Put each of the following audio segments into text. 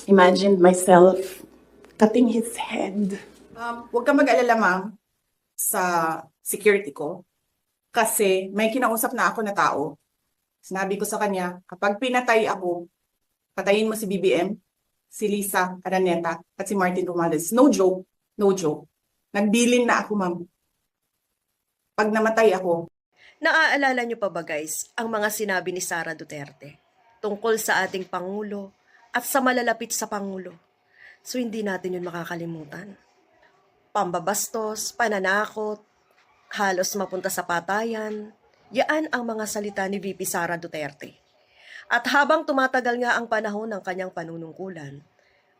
imagined myself cutting his head. Huwag ka mag-alala, ma'am, sa security ko. Kasi may kinausap na ako na tao. Sinabi ko sa kanya, kapag pinatay ako, patayin mo si BBM, si Lisa Araneta, at si Martin Romales. No joke, no joke. Nagbilin na ako, ma'am. Pag namatay ako, Naaalala niyo pa ba guys ang mga sinabi ni Sara Duterte tungkol sa ating Pangulo at sa malalapit sa Pangulo? So hindi natin yun makakalimutan. Pambabastos, pananakot, halos mapunta sa patayan, yaan ang mga salita ni VP Sara Duterte. At habang tumatagal nga ang panahon ng kanyang panunungkulan,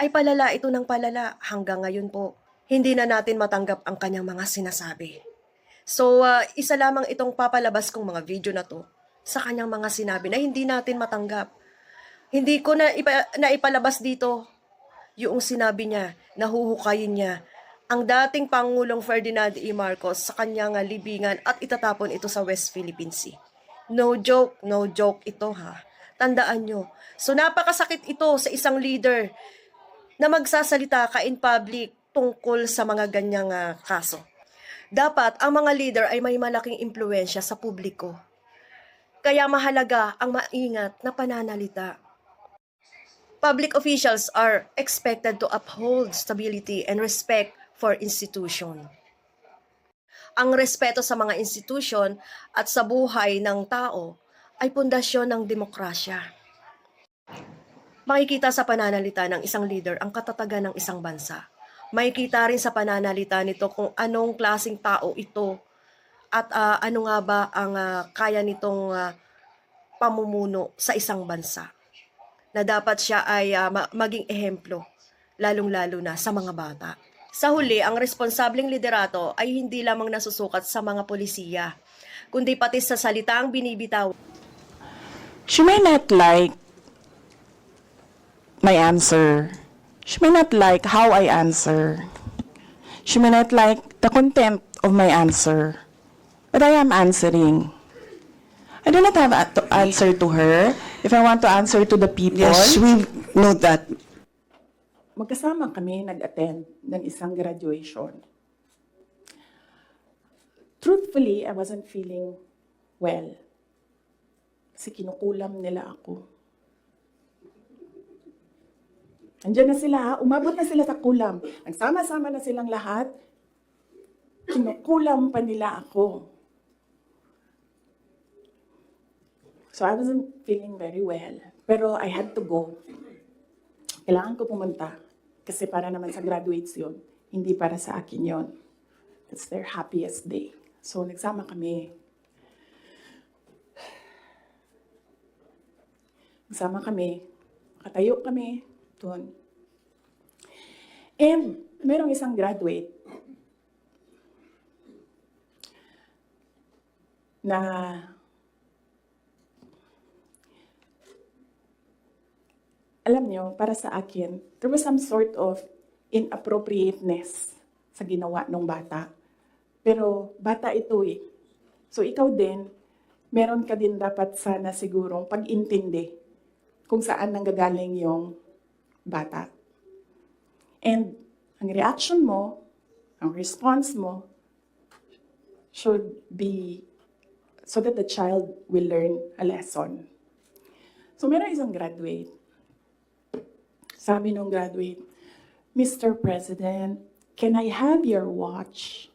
ay palala ito ng palala hanggang ngayon po. Hindi na natin matanggap ang kanyang mga sinasabi. So, isa lamang itong papalabas kong mga video na to sa kanyang mga sinabi na hindi natin matanggap. Hindi ko na ipalabas dito yung sinabi niya, nahuhukayin niya ang dating Pangulong Ferdinand E. Marcos sa kanyang libingan at itatapon ito sa West Philippine Sea. No joke ito ha. Tandaan nyo. So napakasakit ito sa isang leader na magsasalita ka in public tungkol sa mga ganyang kaso. Dapat ang mga leader ay may malaking impluensya sa publiko. Kaya mahalaga ang maingat na pananalita. Public officials are expected to uphold stability and respect for institution. Ang respeto sa mga institusyon at sa buhay ng tao ay pundasyon ng demokrasya. Makikita sa pananalita ng isang leader ang katatagan ng isang bansa. Makikita rin sa pananalita nito kung anong klaseng tao ito at ano nga ba ang kaya nitong pamumuno sa isang bansa. Na dapat siya ay maging ehemplo, lalong-lalo na sa mga bata. Sa huli, ang responsableng liderato ay hindi lamang nasusukat sa mga polisiya, kundi pati sa salitaang binibitaw. She may not like my answer. She may not like how I answer. She may not like the content of my answer. But I am answering. I do not have to answer to her. If I want to answer to the people, Yes, we know that. magkasama kami nag-attend ng isang graduation. Truthfully, I wasn't feeling well. Kasi kinukulam nila ako. Andiyan na sila, umabot na sila sa kulam. Nagsama-sama na silang lahat. Kinukulam pa nila ako. So I wasn't feeling very well. Pero I had to go. Kailangan ko pumunta. Kasi para naman sa graduates yun. Hindi para sa akin yun. It's their happiest day. So nagsama kami. Nagsama kami. Nakatayo kami doon. And merong isang graduate na alam niyo, para sa akin, there was some sort of inappropriateness sa ginawa ng bata. Pero bata ito eh. So ikaw din, meron ka din dapat sana sigurong pag-intindi kung saan nanggagaling yung bata. And ang reaction mo, ang response mo, should be so that the child will learn a lesson. So meron isang graduate. Sabi nung graduate, Mr. President, can I have your watch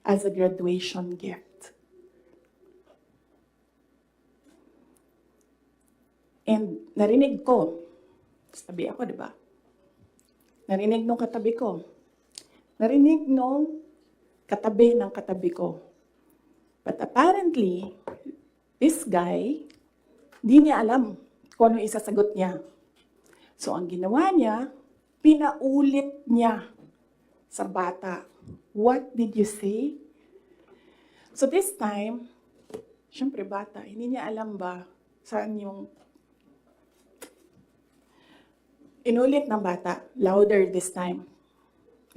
as a graduation gift? And narinig ko, sabi ako, di ba? Narinig nung katabi ko. Narinig nung katabi ng katabi ko. But apparently, this guy, di niya alam kung ano isasagot niya. So ang ginawa niya, pinaulit niya sa bata. What did you say? So this time, syempre bata, hindi niya alam ba saan yung inulit ng bata, louder this time.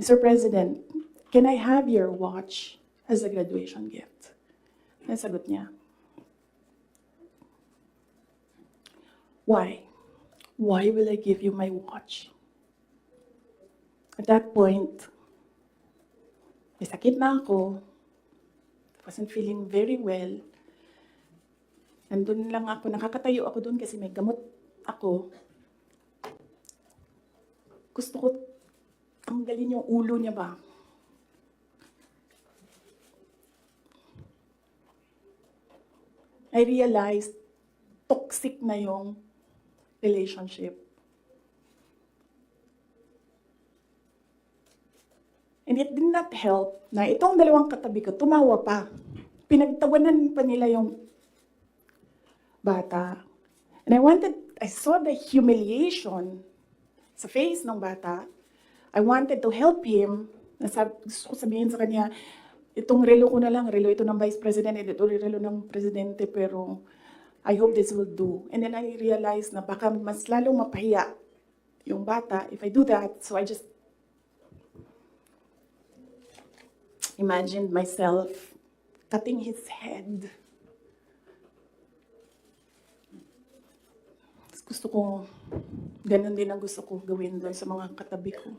Mr. President, can I have your watch as a graduation gift? Nasagot niya. Why? Why will I give you my watch? At that point, may sakit na ako. Wasn't feeling very well. Nandun lang ako, nakakatayo ako doon kasi may gamot ako. Gusto ko tanggalin yung ulo niya ba? I realized toxic na yung relationship. And it did not help na itong dalawang katabi ko, tumawa pa. Pinagtawanan pa nila yung bata. And I saw the humiliation sa face ng bata. I wanted to help him. Gusto ko sabihin sa kanya, itong relo ko na lang, relo ito ng Vice President, ito relo ng Presidente, pero I hope this will do. And then I realized na baka mas lalong mapahiya yung bata if I do that. So I just imagined myself cutting his head. Gusto ko, ganun din ang gusto ko gawin doon sa mga katabi ko.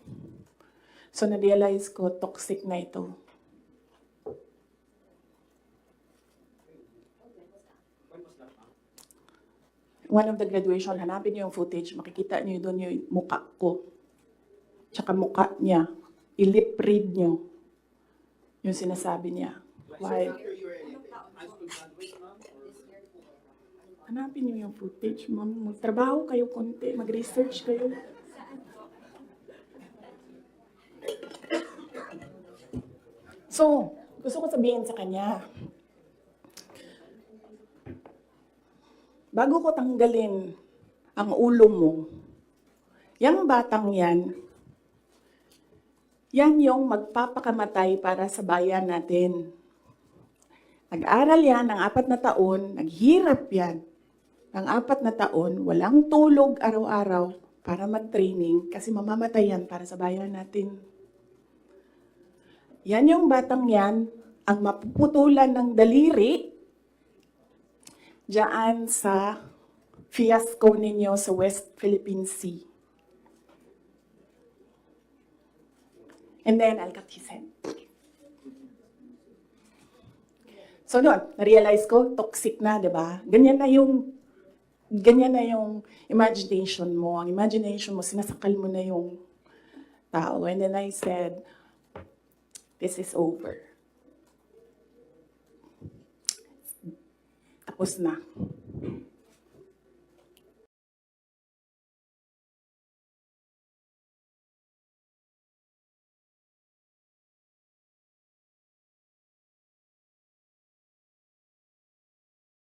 So na-realize ko, toxic na ito. One of the graduation, hanapin niyo yung footage, makikita niyo doon yung mukha ko. Tsaka mukha niya. I-lip read niyo yung sinasabi niya. Why? Hanapin niyo yung footage, ma'am. Magtrabaho kayo konti, mag-research kayo. So, gusto ko sabihin sa kanya, bago ko tanggalin ang ulo mo, yung batang yan yung magpapakamatay para sa bayan natin. Nag-aral yan ng 4 na taon, naghirap yan ng 4 na taon, walang tulog araw-araw para mag-training kasi mamamatay yan para sa bayan natin. Yan yung batang yan, ang mapuputulan ng daliri diyan sa fiasco ninyo sa West Philippine Sea. And then, I'll cut his head. So doon, na-realize ko, toxic na, di ba? Ganyan na yung imagination mo. Ang imagination mo, sinasakal mo na yung tao. And then I said, this is over. Tapos na.